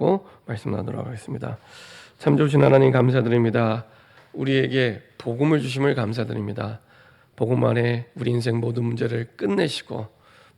붙잡고 말씀 나누도록 하겠습니다. 참 좋으신 하나님 감사드립니다. 우리에게 복음을 주심을 감사드립니다. 복음 안에 우리 인생 모든 문제를 끝내시고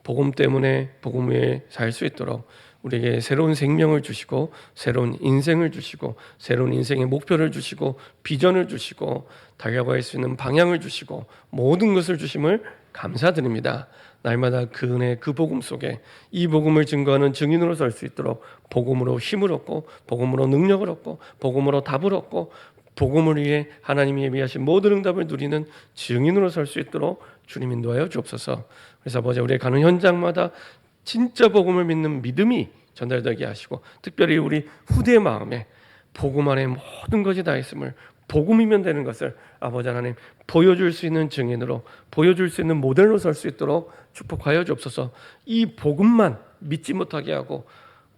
복음 때문에 복음 위에 살 수 있도록 우리에게 새로운 생명을 주시고 새로운 인생을 주시고 새로운 인생의 목표를 주시고 비전을 주시고 달려갈 수 있는 방향을 주시고 모든 것을 주심을 감사드립니다. 날마다 그 은혜, 그 복음 속에 이 복음을 증거하는 증인으로 설 수 있도록 복음으로 힘을 얻고 복음으로 능력을 얻고 복음으로 답을 얻고 복음을 위해 하나님이 예비하신 모든 응답을 누리는 증인으로 설 수 있도록 주님 인도하여 주옵소서. 그래서 아버지, 우리가 가는 현장마다 진짜 복음을 믿는 믿음이 전달되게 하시고 특별히 우리 후대의 마음에 복음 안에 모든 것이 다 있음을, 복음이면 되는 것을 아버지 하나님 보여줄 수 있는 증인으로, 보여줄 수 있는 모델로 설 수 있도록 축복하여 주옵소서. 이 복음만 믿지 못하게 하고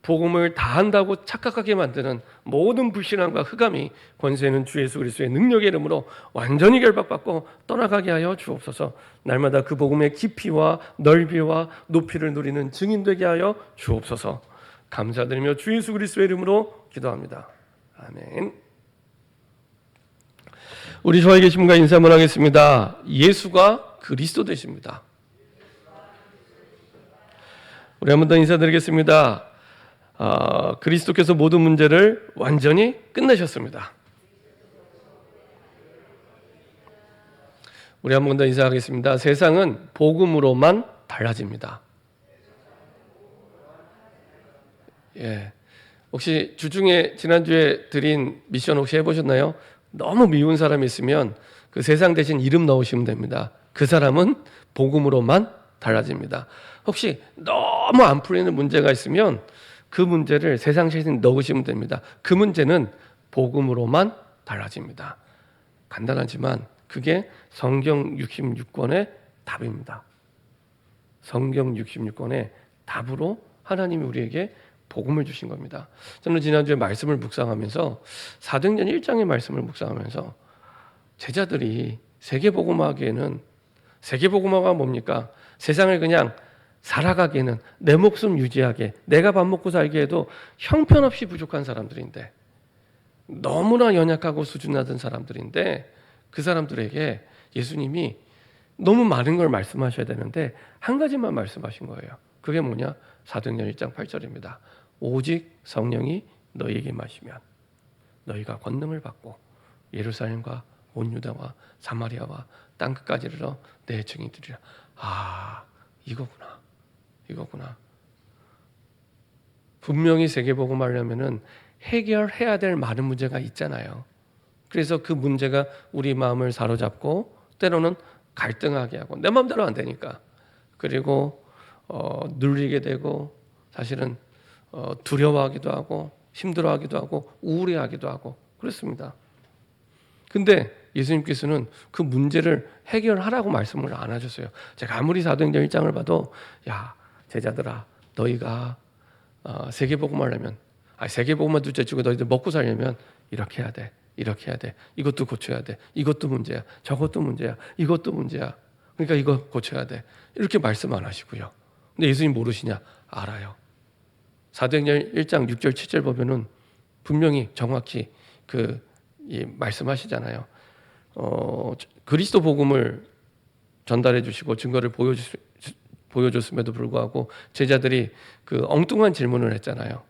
복음을 다 한다고 착각하게 만드는 모든 불신앙과 흑암이 권세 있는 주 예수 그리스도의 능력의 이름으로 완전히 결박받고 떠나가게 하여 주옵소서. 날마다 그 복음의 깊이와 넓이와 높이를 누리는 증인 되게 하여 주옵소서. 감사드리며 주 예수 그리스도의 이름으로 기도합니다. 아멘. 우리 저에 계신 분과 인사 한번 하겠습니다. 예수가 그리스도 되십니다. 우리 한 번 더 인사드리겠습니다. 그리스도께서 모든 문제를 완전히 끝내셨습니다. 우리 한 번 더 인사하겠습니다. 세상은 복음으로만 달라집니다. 예. 혹시 주중에 지난주에 드린 미션 혹시 해보셨나요? 너무 미운 사람이 있으면 그 세상 대신 이름 넣으시면 됩니다. 그 사람은 복음으로만 달라집니다. 혹시 너무 안 풀리는 문제가 있으면 그 문제를 세상 대신 넣으시면 됩니다. 그 문제는 복음으로만 달라집니다. 간단하지만 그게 성경 66권의 답입니다. 성경 66권의 답으로 하나님이 우리에게 복음을 주신 겁니다. 저는 지난주에 말씀을 묵상하면서 사도행전 1장의 말씀을 묵상하면서 제자들이 세계복음화하기에는, 세계복음화가 뭡니까? 세상을 그냥 살아가기에는, 내 목숨 유지하게, 내가 밥 먹고 살기에도 형편없이 부족한 사람들인데, 너무나 연약하고 수준 낮은 사람들인데, 그 사람들에게 예수님이 너무 많은 걸 말씀하셔야 되는데 한 가지만 말씀하신 거예요. 그게 뭐냐? 사도행전 1장 8절입니다. 오직 성령이 너희에게 임하시면 너희가 권능을 받고 예루살렘과 온 유다와 사마리아와 땅끝까지 이르러 내 증인이 되리라. 이거구나. 분명히 세계복음 하려면은 해결해야 될 많은 문제가 있잖아요. 그래서 그 문제가 우리 마음을 사로잡고 때로는 갈등하게 하고 내 마음대로 안 되니까, 그리고 눌리게 되고 사실은 두려워하기도 하고 힘들어하기도 하고 우울해하기도 하고 그렇습니다. 근데 예수님께서는 그 문제를 해결하라고 말씀을 안 하셨어요. 제가 아무리 사도행전 1장을 봐도 야 제자들아, 너희가 세계복음 하려면, 세계복음만 둘째치고 너희들 먹고 살려면 이렇게 해야 돼, 이렇게 해야 돼, 이것도 고쳐야 돼, 이것도 문제야, 저것도 문제야, 이것도 문제야, 그러니까 이거 고쳐야 돼, 이렇게 말씀 안 하시고요. 근데 예수님 모르시냐? 알아요. 사도행전 1장 6절 7절 보면은 분명히 정확히 말씀하시잖아요. 그리스도 복음을 전달해 주시고 증거를 보여줬음에도 불구하고 제자들이 그 엉뚱한 질문을 했잖아요.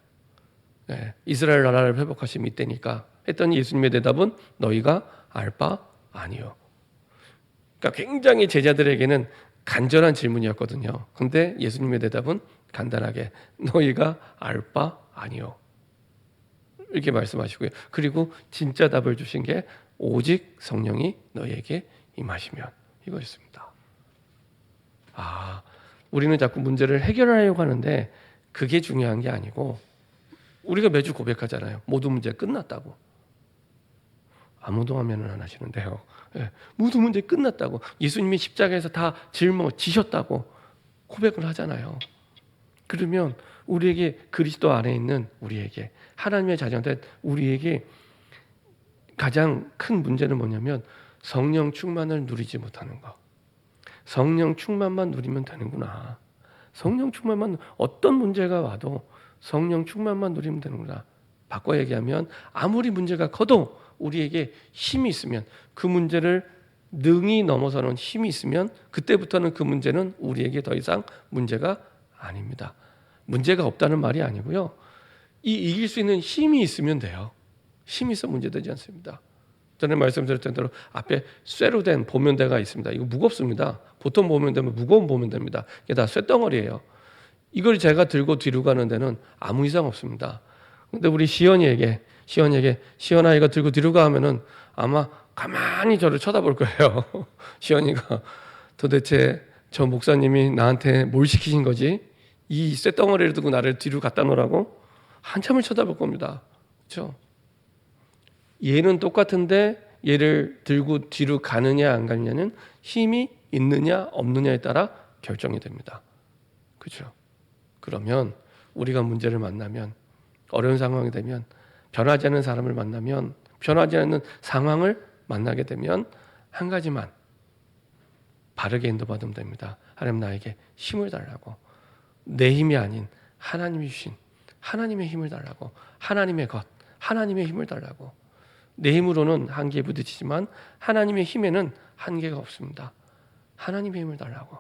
이스라엘 나라를 회복하심이 이때니까 했더니 예수님의 대답은 너희가 알 바 아니요. 그러니까 굉장히 제자들에게는 간절한 질문이었거든요. 근데 예수님의 대답은 간단하게 너희가 알 바 아니요, 이렇게 말씀하시고요. 그리고 진짜 답을 주신 게 오직 성령이 너희에게 임하시면, 이거였습니다. 우리는 자꾸 문제를 해결하려고 하는데 그게 중요한 게 아니고, 우리가 매주 고백하잖아요. 모든 문제 끝났다고. 아무도 하면은 안 하시는데요. 모든 문제 끝났다고. 예수님이 십자가에서 다 짊어지셨다고 고백을 하잖아요. 그러면 우리에게, 그리스도 안에 있는 우리에게, 하나님의 자녀된 우리에게 가장 큰 문제는 뭐냐면 성령 충만을 누리지 못하는 것. 성령 충만만 누리면 되는구나. 성령 충만만, 어떤 문제가 와도 성령 충만만 누리면 되는구나. 바꿔 얘기하면 아무리 문제가 커도 우리에게 힘이 있으면, 그 문제를 능히 넘어서는 힘이 있으면 그때부터는 그 문제는 우리에게 더 이상 문제가 아닙니다. 문제가 없다는 말이 아니고요. 이길 수 있는 힘이 있으면 돼요. 힘이 있어 문제되지 않습니다. 전에 말씀드렸던 대로 앞에 쇠로 된 보면대가 있습니다. 이거 무겁습니다. 보통 보면대면 무거운 보면대입니다. 이게 다 쇠덩어리예요. 이걸 제가 들고 뒤로 가는 데는 아무 이상 없습니다. 근데 우리 시연이에게 시연아 이거 들고 뒤로 가 하면은 아마 가만히 저를 쳐다볼 거예요. 시연이가 도대체 저 목사님이 나한테 뭘 시키신 거지? 이 쇳덩어리를 두고 나를 뒤로 갖다 놓으라고? 한참을 쳐다볼 겁니다. 그렇죠? 얘는 똑같은데 얘를 들고 뒤로 가느냐 안 가느냐는 힘이 있느냐 없느냐에 따라 결정이 됩니다. 그렇죠? 그러면 우리가 문제를 만나면, 어려운 상황이 되면, 변하지 않는 사람을 만나면, 변하지 않는 상황을 만나게 되면 한 가지만 바르게 인도받으면 됩니다. 하나님 나에게 힘을 달라고. 내 힘이 아닌 하나님이 주신 하나님의 힘을 달라고. 하나님의 것, 하나님의 힘을 달라고. 내 힘으로는 한계에 부딪히지만 하나님의 힘에는 한계가 없습니다. 하나님의 힘을 달라고.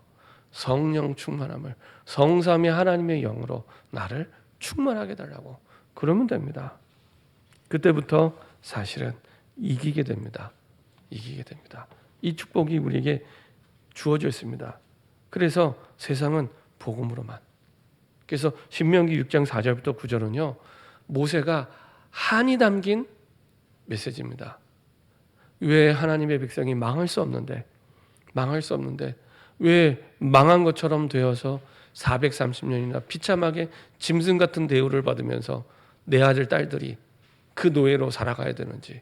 성령 충만함을, 성삼위 하나님의 영으로 나를 충만하게 달라고. 그러면 됩니다. 그때부터 사실은 이기게 됩니다. 이기게 됩니다. 이 축복이 우리에게 주어져 있습니다. 그래서 세상은 복음으로만. 그래서 신명기 6장 4절부터 9절은요. 모세가 한이 담긴 메시지입니다. 왜 하나님의 백성이 망할 수 없는데 왜 망한 것처럼 되어서 430년이나 비참하게 짐승 같은 대우를 받으면서 내 아들 딸들이 그 노예로 살아가야 되는지,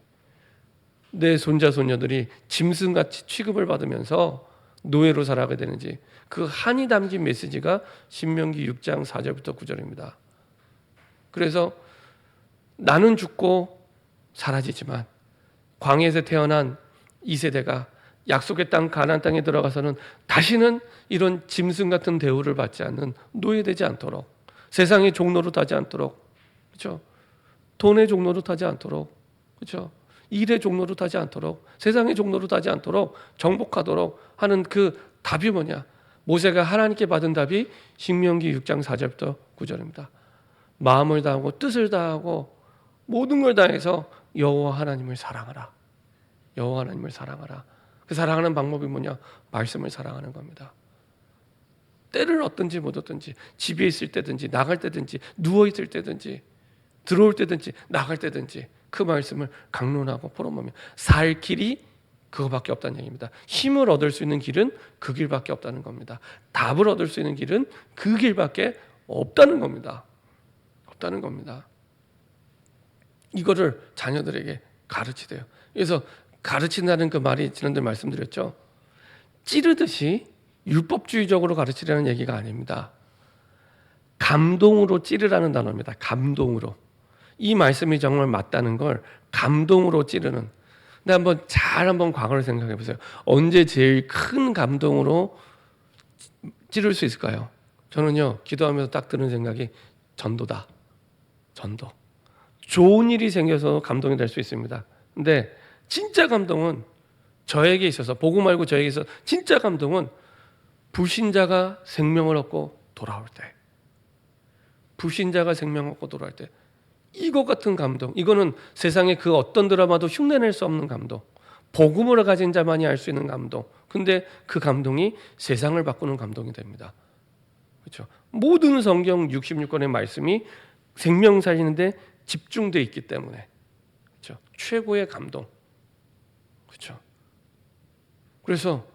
내 손자 손녀들이 짐승같이 취급을 받으면서 노예로 살아가야 되는지, 그 한이 담긴 메시지가 신명기 6장 4절부터 9절입니다. 그래서 나는 죽고 사라지지만 광야에서 태어난 이 세대가 약속의 땅 가나안 땅에 들어가서는 다시는 이런 짐승 같은 대우를 받지 않는 노예되지 않도록, 세상의 종로로 타지 않도록, 그렇죠? 돈의 종로로 타지 않도록, 그렇죠? 일의 종로로 타지 않도록, 세상의 종로로 타지 않도록 정복하도록 하는 그 답이 뭐냐? 모세가 하나님께 받은 답이 신명기 6장 4절부터 9절입니다. 마음을 다하고 뜻을 다하고 모든 걸 다해서 여호와 하나님을 사랑하라. 여호와 하나님을 사랑하라. 그 사랑하는 방법이 뭐냐? 말씀을 사랑하는 겁니다. 때를 얻든지 못 얻든지, 집에 있을 때든지 나갈 때든지, 누워 있을 때든지, 들어올 때든지 나갈 때든지 그 말씀을 강론하고 포럼하며 살 길이 그거밖에 없다는 얘기입니다. 힘을 얻을 수 있는 길은 그 길밖에 없다는 겁니다. 답을 얻을 수 있는 길은 그 길밖에 없다는 겁니다. 없다는 겁니다. 이거를 자녀들에게 가르치대요. 그래서 가르친다는 그 말이 지난주에 말씀드렸죠. 찌르듯이 율법주의적으로 가르치라는 얘기가 아닙니다. 감동으로 찌르라는 단어입니다. 감동으로. 이 말씀이 정말 맞다는 걸 감동으로 찌르는. 근데 한번 과거를 생각해 보세요. 언제 제일 큰 감동으로 찌를 수 있을까요? 저는요, 기도하면서 딱 드는 생각이 전도다. 전도. 좋은 일이 생겨서 감동이 될 수 있습니다. 근데 진짜 감동은 저에게 있어서, 복음 말고 저에게 있어서 진짜 감동은 불신자가 생명을 얻고 돌아올 때, 불신자가 생명을 얻고 돌아올 때, 이거 같은 감동, 이거는 세상의 그 어떤 드라마도 흉내낼 수 없는 감동, 복음을 가진 자만이 알 수 있는 감동. 근데 그 감동이 세상을 바꾸는 감동이 됩니다. 그렇죠? 모든 성경 66권의 말씀이 생명 살리는데 집중되어 있기 때문에, 그렇죠? 최고의 감동. 그렇죠? 그래서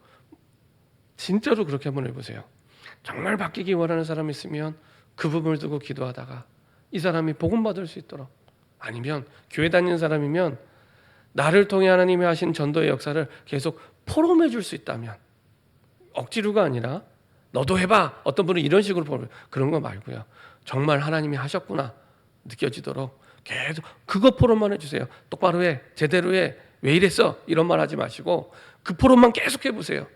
진짜로 그렇게 한번 해보세요. 정말 바뀌기 원하는 사람이 있으면 그 부분을 두고 기도하다가 이 사람이 복음 받을 수 있도록, 아니면 교회 다니는 사람이면 나를 통해 하나님이 하신 전도의 역사를 계속 포럼해 줄 수 있다면, 억지로가 아니라 너도 해봐, 어떤 분은 이런 식으로 포럼, 그런 거 말고요, 정말 하나님이 하셨구나 느껴지도록 계속 그거 포럼만 해주세요. 똑바로 해, 제대로 해, 왜 이랬어, 이런 말 하지 마시고 그 포럼만 계속 해보세요.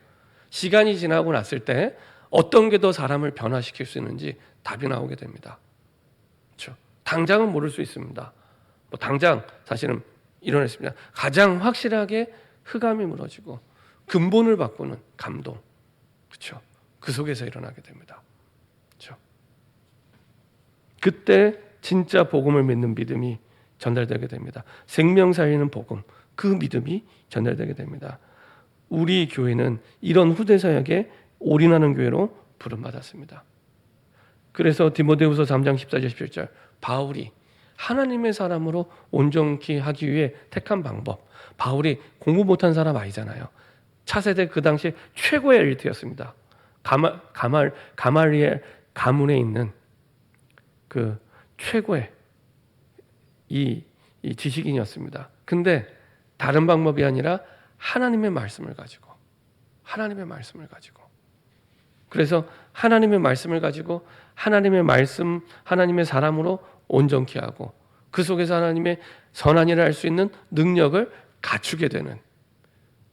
시간이 지나고 났을 때 어떤 게 더 사람을 변화시킬 수 있는지 답이 나오게 됩니다. 그렇죠? 당장은 모를 수 있습니다. 뭐 당장 사실은 일어났습니다. 가장 확실하게 흑암이 무너지고 근본을 바꾸는 감동, 그렇죠? 그 속에서 일어나게 됩니다. 그렇죠? 그때 진짜 복음을 믿는 믿음이 전달되게 됩니다. 생명 살리는 복음, 그 믿음이 전달되게 됩니다. 우리 교회는 이런 후대 사역에 올인하는 교회로 부름받았습니다. 그래서 디모데후서 3장 14절 17절 바울이 하나님의 사람으로 온전히 하기 위해 택한 방법. 바울이 공부 못한 사람 아니잖아요. 차세대 그 당시 최고의 엘리트였습니다. 가말리엘 가문에 있는 그 최고의 이 지식인이었습니다. 근데 다른 방법이 아니라 하나님의 말씀을 가지고 그래서 하나님의 말씀을 가지고 하나님의 말씀, 하나님의 사람으로 온전케 하고 그 속에서 하나님의 선한 일을 할 수 있는 능력을 갖추게 되는.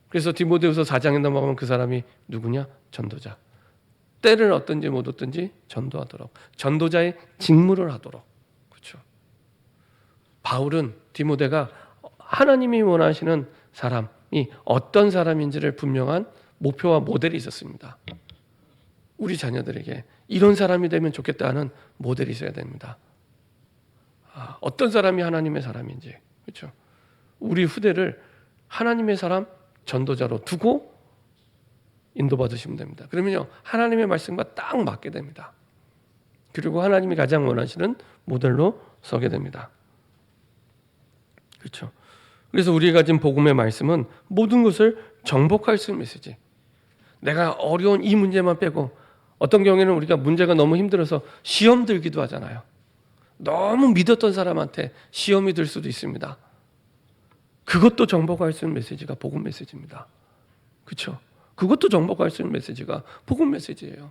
그래서 디모데후서 4장에 넘어가면 그 사람이 누구냐? 전도자. 때를 얻든지 못 얻든지 전도하도록, 전도자의 직무를 하도록. 그렇죠? 바울은 디모데가 하나님이 원하시는 사람이 어떤 사람인지를 분명한 목표와 모델이 있었습니다. 우리 자녀들에게 이런 사람이 되면 좋겠다는 모델이 있어야 됩니다. 어떤 사람이 하나님의 사람인지, 그렇죠? 우리 후대를 하나님의 사람, 전도자로 두고 인도받으시면 됩니다. 그러면요, 하나님의 말씀과 딱 맞게 됩니다. 그리고 하나님이 가장 원하시는 모델로 서게 됩니다. 그렇죠? 그래서 우리가 가진 복음의 말씀은 모든 것을 정복할 수 있는 메시지. 내가 어려운 이 문제만 빼고 어떤 경우에는 우리가 문제가 너무 힘들어서 시험 들기도 하잖아요. 너무 믿었던 사람한테 시험이 들 수도 있습니다. 그것도 정복할 수 있는 메시지가 복음 메시지입니다. 그렇죠? 그것도 정복할 수 있는 메시지가 복음 메시지예요.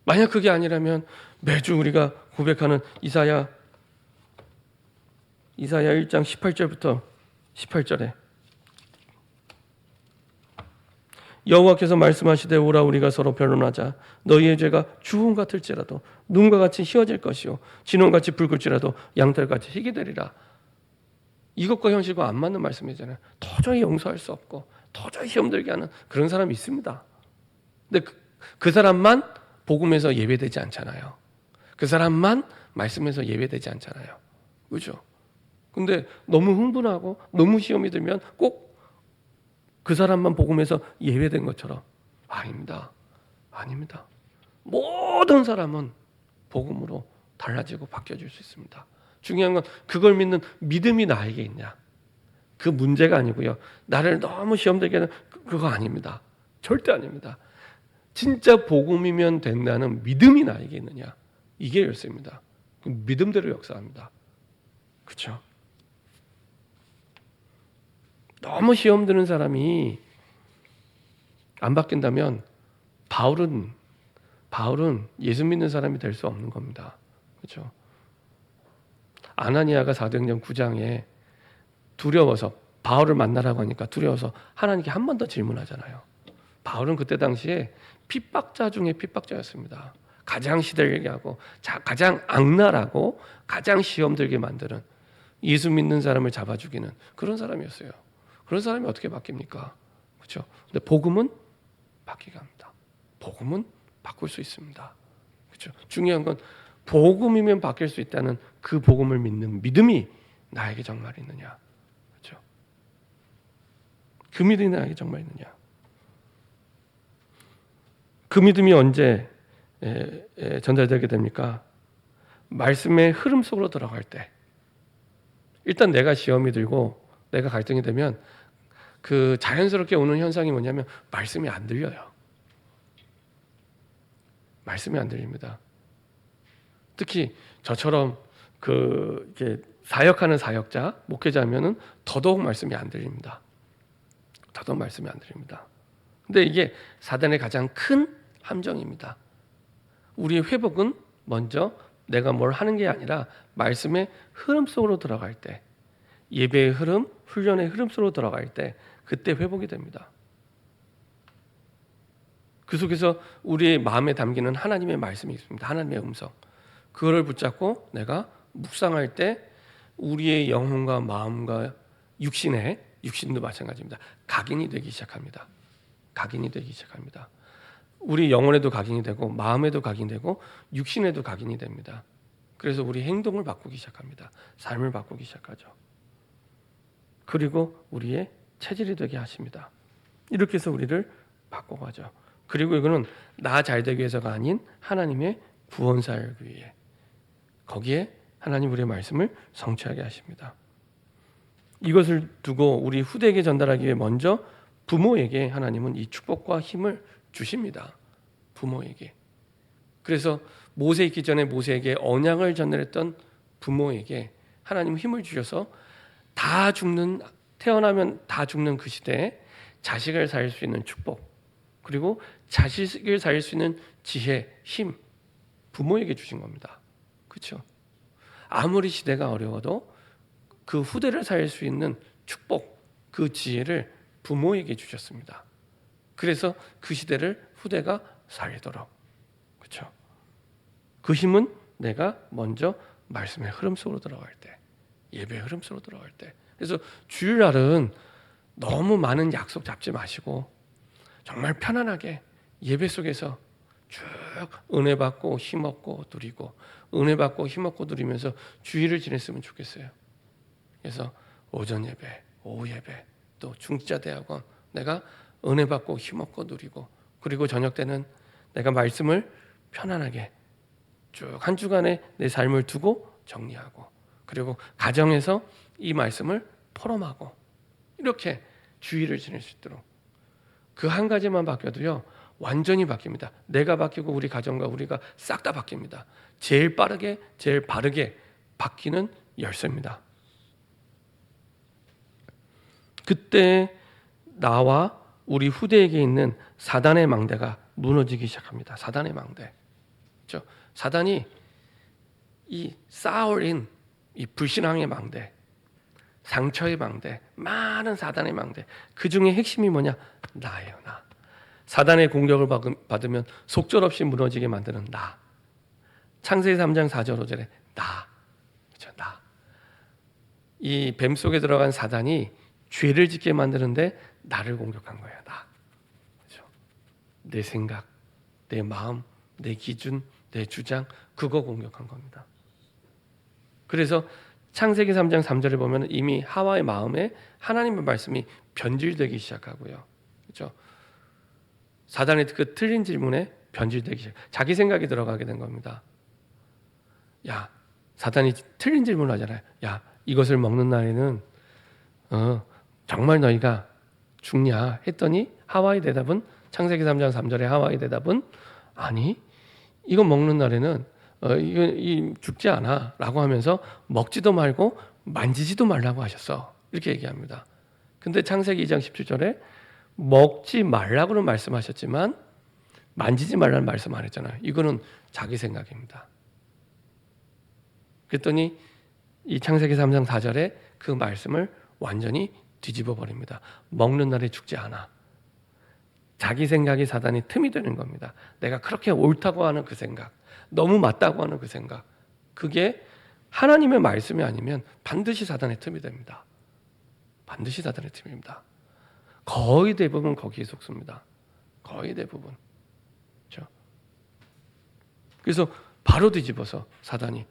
만약 그게 아니라면 매주 우리가 고백하는 이사야 1장 18절부터 18절에 여호와께서 말씀하시되 오라 우리가 서로 변론하자. 너희의 죄가 주홍 같을지라도 눈과 같이 희어질 것이요 진홍같이 붉을지라도 양털같이 희게 되리라. 이것과 현실과 안 맞는 말씀이잖아요. 도저히 용서할 수 없고 도저히 힘들게 하는 그런 사람이 있습니다. 근데 그 사람만 복음에서 예배되지 않잖아요. 그 사람만 말씀에서 예배되지 않잖아요. 그렇죠? 근데 너무 흥분하고 너무 시험이 들면 꼭 그 사람만 복음에서 예외된 것처럼 아닙니다. 모든 사람은 복음으로 달라지고 바뀌어질 수 있습니다. 중요한 건 그걸 믿는 믿음이 나에게 있냐. 그 문제가 아니고요. 나를 너무 시험되게 하는 그거 아닙니다. 절대 아닙니다. 진짜 복음이면 된다는 믿음이 나에게 있느냐. 이게 열쇠입니다. 그 믿음대로 역사합니다. 그렇죠? 너무 시험 드는 사람이 안 바뀐다면 바울은 예수 믿는 사람이 될 수 없는 겁니다. 그렇죠? 아나니아가 사도행전 9장에 두려워서 바울을 만나라고 하니까 두려워서 하나님께 한 번 더 질문하잖아요. 바울은 그때 당시에 핍박자 중에 핍박자였습니다. 가장 시들게 하고 가장 악랄하고 가장 시험 들게 만드는 예수 믿는 사람을 잡아 죽이는 그런 사람이었어요. 그런 사람이 어떻게 바뀝니까? 그렇죠? 근데 복음은 바뀌게 합니다. 복음은 바꿀 수 있습니다. 그렇죠? 중요한 건 복음이면 바뀔 수 있다는 그 복음을 믿는 믿음이 나에게 정말 있느냐? 그렇죠? 그 믿음이 나에게 정말 있느냐? 그 믿음이 언제 전달되게 됩니까? 말씀의 흐름 속으로 들어갈 때. 일단 내가 시험이 들고 내가 갈등이 되면 그 자연스럽게 오는 현상이 뭐냐면 말씀이 안 들려요. 말씀이 안 들립니다. 특히 저처럼 이렇게 사역하는 사역자, 목회자면은 더더욱 말씀이 안 들립니다. 더더욱 말씀이 안 들립니다. 근데 이게 사단의 가장 큰 함정입니다. 우리의 회복은 먼저 내가 뭘 하는 게 아니라 말씀의 흐름 속으로 들어갈 때, 예배의 흐름, 훈련의 흐름 속으로 들어갈 때 그때 회복이 됩니다. 그 속에서 우리의 마음에 담기는 하나님의 말씀이 있습니다. 하나님의 음성. 그거를 붙잡고 내가 묵상할 때 우리의 영혼과 마음과 육신도 마찬가지입니다. 각인이 되기 시작합니다. 각인이 되기 시작합니다. 우리 영혼에도 각인이 되고 마음에도 각인이 되고 육신에도 각인이 됩니다. 그래서 우리 행동을 바꾸기 시작합니다. 삶을 바꾸기 시작하죠. 그리고 우리의 체질이 되게 하십니다. 이렇게 해서 우리를 바꿔가죠. 그리고 이거는 나 잘되기 위해서가 아닌 하나님의 구원사역을 위해, 거기에 하나님 우리의 말씀을 성취하게 하십니다. 이것을 두고 우리 후대에게 전달하기 위해 먼저 부모에게 하나님은 이 축복과 힘을 주십니다. 부모에게. 그래서 모세 있기 전에 모세에게 언약을 전달했던 부모에게 하나님은 힘을 주셔서 태어나면 다 죽는 그 시대에 자식을 살릴 수 있는 축복, 그리고 자식을 살릴 수 있는 지혜, 힘, 부모에게 주신 겁니다. 그렇죠? 아무리 시대가 어려워도 그 후대를 살릴 수 있는 축복, 그 지혜를 부모에게 주셨습니다. 그래서 그 시대를 후대가 살리도록. 그렇죠? 그 힘은 내가 먼저 말씀의 흐름 속으로 들어갈 때, 예배의 흐름 속으로 들어갈 때. 그래서 주일날은 너무 많은 약속 잡지 마시고 정말 편안하게 예배 속에서 쭉 은혜 받고 힘없고 누리고, 은혜 받고 힘없고 누리면서 주일을 지냈으면 좋겠어요. 그래서 오전 예배, 오후 예배, 또 중지자 대학원 내가 은혜 받고 힘없고 누리고, 그리고 저녁 때는 내가 말씀을 편안하게 쭉 한 주간의 내 삶을 두고 정리하고, 그리고 가정에서 이 말씀을 포럼하고, 이렇게 주일을 지낼 수 있도록. 그 한 가지만 바뀌어도요 완전히 바뀝니다. 내가 바뀌고 우리 가정과 우리가 싹 다 바뀝니다. 제일 빠르게 제일 바르게 바뀌는 열쇠입니다. 그때 나와 우리 후대에게 있는 사단의 망대가 무너지기 시작합니다. 사단의 망대. 그렇죠? 사단이 이 쌓아올린 이 불신앙의 망대, 상처의 망대, 많은 사단의 망대, 그 중에 핵심이 뭐냐? 나예요. 나. 사단의 공격을 받으면 속절없이 무너지게 만드는 나. 창세기 3장 4절 5절에 나. 그렇죠? 나. 이 뱀 속에 들어간 사단이 죄를 짓게 만드는데 나를 공격한 거야. 나. 그렇죠? 내 생각, 내 마음, 내 기준, 내 주장, 그거 공격한 겁니다. 그래서 창세기 3장 3절에 보면 이미 하와의 마음에 하나님의 말씀이 변질되기 시작하고요. 그렇죠? 사단의 그 틀린 질문에 변질되기 시작. 자기 생각이 들어가게 된 겁니다. 야, 사단이 틀린 질문을 하잖아요. 야, 이것을 먹는 날에는 정말 너희가 죽냐 했더니 하와의 대답은, 창세기 3장 3절에 하와의 대답은 아니, 이거 먹는 날에는 이거 죽지 않아 라고 하면서 먹지도 말고 만지지도 말라고 하셨어. 이렇게 얘기합니다. 근데 창세기 2장 17절에 먹지 말라고는 말씀하셨지만 만지지 말라는 말씀 안 했잖아요. 이거는 자기 생각입니다. 그랬더니 이 창세기 3장 4절에 그 말씀을 완전히 뒤집어 버립니다. 먹는 날에 죽지 않아. 자기 생각이 사단이 틈이 되는 겁니다. 내가 그렇게 옳다고 하는 그 생각, 너무 맞다고 하는 그 생각, 그게 하나님의 말씀이 아니면 반드시 사단의 틈이 됩니다. 반드시 사단의 틈입니다. 거의 대부분 거기에 속습니다. 거의 대부분. 그렇죠? 그래서 바로 뒤집어서 사단이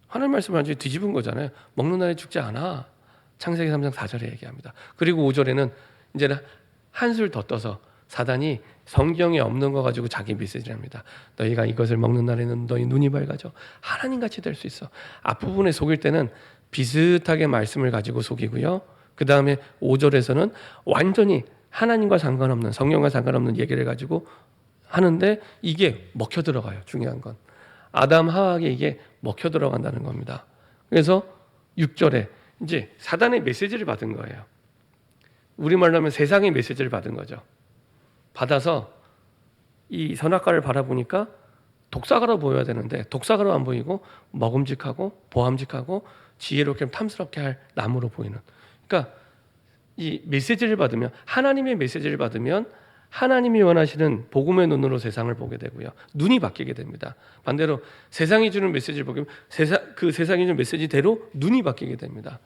하나님 말씀을 완전히 뒤집은 거잖아요. 먹는 날에 죽지 않아. 창세기 3장 4절에 얘기합니다. 그리고 5절에는 이제는 한술 더 떠서 사단이 성경에 없는 거 가지고 자기 메시지를 합니다. 너희가 이것을 먹는 날에는 너희 눈이 밝아져 하나님같이 될 수 있어. 앞부분에 속일 때는 비슷하게 말씀을 가지고 속이고요. 그 다음에 5절에서는 완전히 하나님과 상관없는, 성경과 상관없는 얘기를 가지고 하는데 이게 먹혀 들어가요. 중요한 건 아담 하와에게 이게 먹혀 들어간다는 겁니다. 그래서 6절에 이제 사단의 메시지를 받은 거예요. 우리말로 하면 세상의 메시지를 받은 거죠. 받아서 이 선악과를 바라보니까 독사과로 보여야 되는데 독사과로 안 보이고 먹음직하고 보암직하고 지혜롭게 탐스럽게 할 나무로 보이는. 그러니까 이 메시지를 받으면, 하나님의 메시지를 받으면 하나님이 원하시는 복음의 눈으로 세상을 보게 되고요. 눈이 바뀌게 됩니다. 반대로 세상이 주는 메시지를 보면 그 세상이 주는 메시지대로 눈이 바뀌게 됩니다.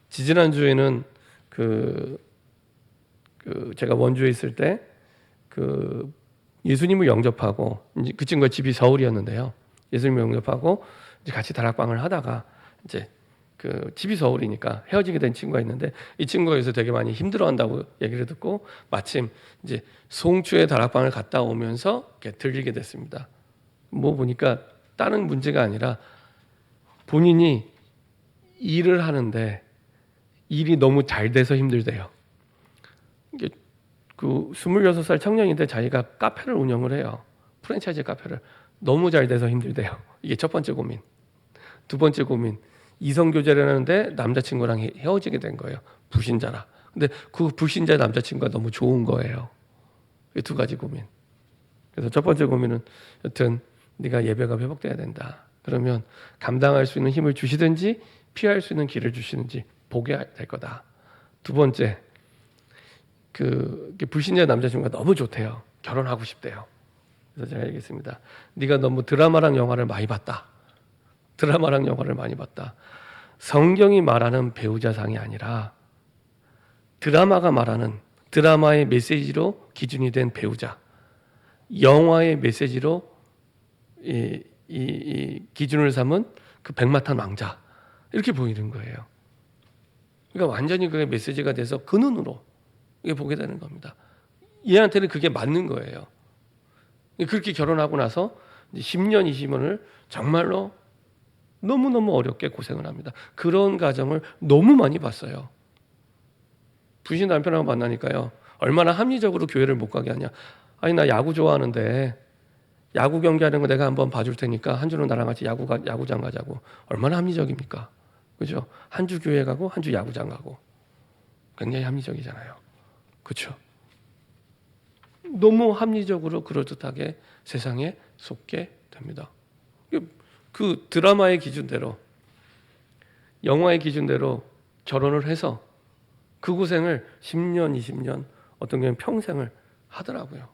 지지난주에는 제가 원주에 있을 때 예수님을 영접하고, 그 친구가 집이 서울이었는데요. 예수님을 영접하고 이제 같이 다락방을 하다가 이제 집이 서울이니까 헤어지게 된 친구가 있는데, 이 친구가 여기서 되게 많이 힘들어한다고 얘기를 듣고 마침 이제 송추에 다락방을 갔다 오면서 이렇게 들리게 됐습니다. 보니까 다른 문제가 아니라 본인이 일을 하는데 일이 너무 잘 돼서 힘들대요. 이게 26살 청년인데 자기가 카페를 운영을 해요. 프랜차이즈 카페를. 너무 잘 돼서 힘들대요. 이게 첫 번째 고민. 두 번째 고민, 이성 교제를 하는데 남자친구랑 헤어지게 된 거예요. 불신자라. 근데 그 불신자 남자친구가 너무 좋은 거예요. 이 두 가지 고민. 그래서 첫 번째 고민은 여튼 네가 예배가 회복돼야 된다. 그러면 감당할 수 있는 힘을 주시든지 피할 수 있는 길을 주시든지 보게 될 거다. 두 번째, 불신자 남자친구가 너무 좋대요. 결혼하고 싶대요. 그래서 제가 얘기했습니다. 네가 너무 드라마랑 영화를 많이 봤다. 드라마랑 영화를 많이 봤다. 성경이 말하는 배우자상이 아니라 드라마가 말하는, 드라마의 메시지로 기준이 된 배우자, 영화의 메시지로 이 기준을 삼은 그 백마탄 왕자, 이렇게 보이는 거예요. 그러니까 완전히 그게 메시지가 돼서 그 눈으로 이게 보게 되는 겁니다. 얘한테는 그게 맞는 거예요. 그렇게 결혼하고 나서 10년, 20년을 정말로 너무너무 어렵게 고생을 합니다. 그런 가정을 너무 많이 봤어요. 부신 남편하고 만나니까요, 얼마나 합리적으로 교회를 못 가게 하냐. 아니, 나 야구 좋아하는데 야구 경기하는 거 내가 한번 봐줄 테니까 한 주는 나랑 같이 야구장 가자고. 얼마나 합리적입니까? 그죠? 한 주 교회 가고 한 주 야구장 가고. 굉장히 합리적이잖아요. 그렇죠? 너무 합리적으로 그럴듯하게 세상에 속게 됩니다. 그 드라마의 기준대로, 영화의 기준대로 결혼을 해서 그 고생을 10년, 20년, 어떤 경우는 평생을 하더라고요.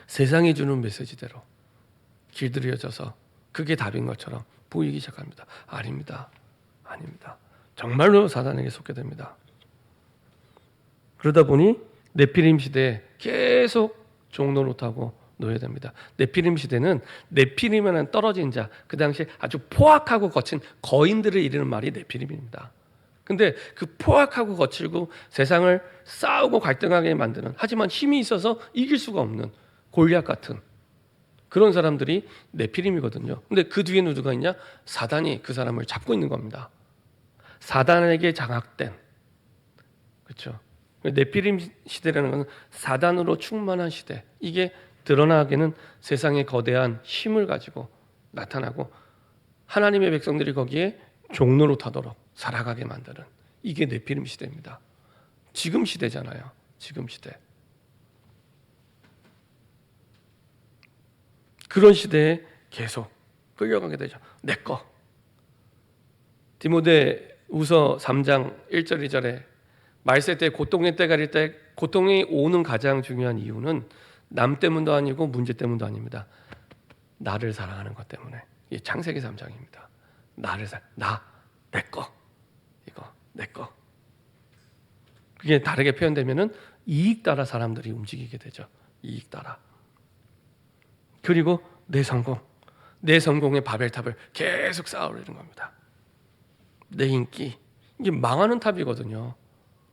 세상이 주는 메시지대로 길들여져서 그게 답인 것처럼 보이기 시작합니다. 아닙니다. 아닙니다. 정말로 사단에게 속게 됩니다. 그러다 보니 네피림 시대에 계속 종노릇하고 노예됩니다. 네피림 시대는 네피림에는 떨어진 자, 그 당시에 아주 포악하고 거친 거인들을 이르는 말이 네피림입니다. 근데 그 포악하고 거칠고 세상을 싸우고 갈등하게 만드는, 하지만 힘이 있어서 이길 수가 없는 골리앗 같은 그런 사람들이 네피림이거든요. 근데 그 뒤에는 누가 있냐? 사단이 그 사람을 잡고 있는 겁니다. 사단에게 장악된, 그렇죠? 네피림 시대라는 것은 사단으로 충만한 시대. 이게 드러나기는 세상의 거대한 힘을 가지고 나타나고 하나님의 백성들이 거기에 종노릇하도록 살아가게 만드는, 이게 네피림 시대입니다. 지금 시대잖아요. 지금 시대. 그런 시대에 계속 끌려가게 되죠. 내 거. 디모데후서 3장 1절 2절에 말세 때 고통의 때가 일 때, 고통이 오는 가장 중요한 이유는 남 때문도 아니고 문제 때문도 아닙니다. 나를 사랑하는 것 때문에. 이게 창세기 3장입니다. 내 거. 이거 내 거. 그게 다르게 표현되면은 이익 따라 사람들이 움직이게 되죠. 이익 따라. 그리고 내 성공의 바벨탑을 계속 쌓아올리는 겁니다. 내 인기, 이게 망하는 탑이거든요.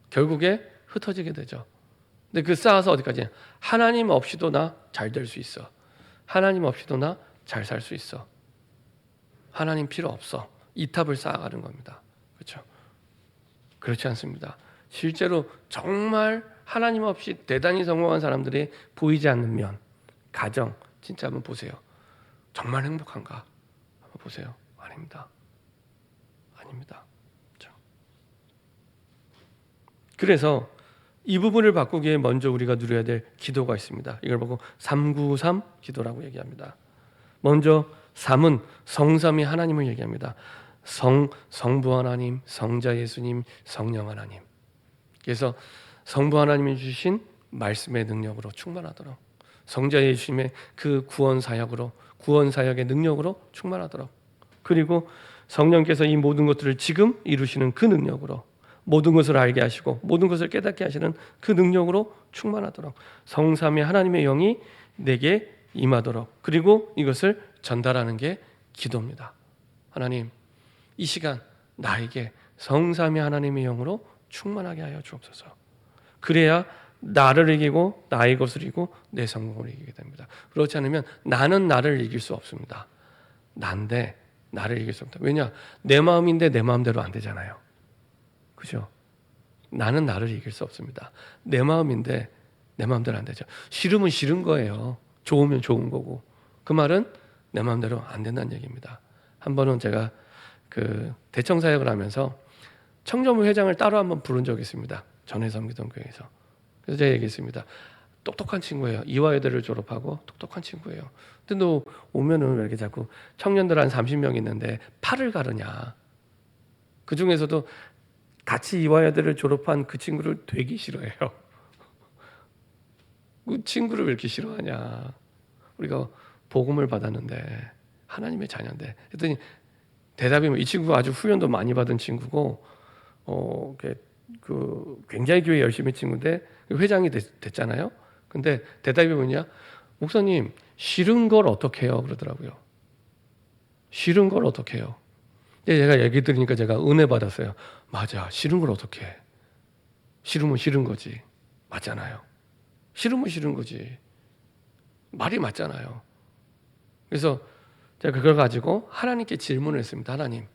결국에 흩어지게 되죠. 근데 그 쌓아서 어디까지? 하나님 없이도 나 잘 될 수 있어. 하나님 없이도 나 잘 살 수 있어. 하나님 필요 없어. 이 탑을 쌓아가는 겁니다. 그렇죠? 그렇지 않습니다. 실제로 정말 하나님 없이 대단히 성공한 사람들이 보이지 않는 면, 가정, 진짜 한번 보세요. 정말 행복한가? 한번 보세요. 아닙니다. 아닙니다. 그렇죠? 그래서 이 부분을 바꾸기에 먼저 우리가 누려야 될 기도가 있습니다. 이걸 보고 393 기도라고 얘기합니다. 먼저 3은 성삼위 하나님을 얘기합니다. 성부 하나님, 성자 예수님, 성령 하나님. 그래서 성부 하나님이 주신 말씀의 능력으로 충만하도록, 성자 예수님의 그 구원 사역의 능력으로 충만하도록, 그리고 성령께서 이 모든 것들을 지금 이루시는 그 능력으로, 모든 것을 알게 하시고 모든 것을 깨닫게 하시는 그 능력으로 충만하도록 성삼위 하나님의 영이 내게 임하도록, 그리고 이것을 전달하는 게 기도입니다. 하나님, 이 시간 나에게 성삼위 하나님의 영으로 충만하게 하여 주옵소서. 그래야 나를 이기고 나의 것을 이기고 내 성공을 이기게 됩니다. 그렇지 않으면 나는 나를 이길 수 없습니다. 난데 나를 이길 수 없다. 왜냐? 내 마음인데 내 마음대로 안 되잖아요. 그죠? 나는 나를 이길 수 없습니다. 내 마음인데 내 마음대로 안 되죠. 싫으면 싫은 거예요. 좋으면 좋은 거고. 그 말은 내 마음대로 안 된다는 얘기입니다. 한 번은 제가 그 대청 사역을 하면서 청년부 회장을 따로 한번 부른 적이 있습니다. 전에 섬기던 교회에서. 그래서 제가 얘기했습니다. 똑똑한 친구예요. 이화여대를 졸업하고 똑똑한 친구예요. 근데 너 오면은 왜 이렇게 자꾸 청년들 한 30명 있는데 팔을 가르냐. 그 중에서도 같이 이화여대를 졸업한 그 친구를 되게 싫어해요. 그 친구를 왜 이렇게 싫어하냐. 우리가 복음을 받았는데 하나님의 자녀인데. 그랬더니 대답이 이 친구가 아주 훈련도 많이 받은 친구고 굉장히 교회 열심히 친구인데 회장이 됐잖아요. 근데 대답이 뭐냐? 목사님, 싫은 걸 어떻게 해요? 그러더라고요. 싫은 걸 어떻게 해요? 제가 얘기 들으니까 제가 은혜 받았어요. 맞아, 싫은 걸 어떻게 해? 싫으면 싫은 거지. 맞잖아요. 싫으면 싫은 거지. 말이 맞잖아요. 그래서 제가 그걸 가지고 하나님께 질문을 했습니다. 하나님,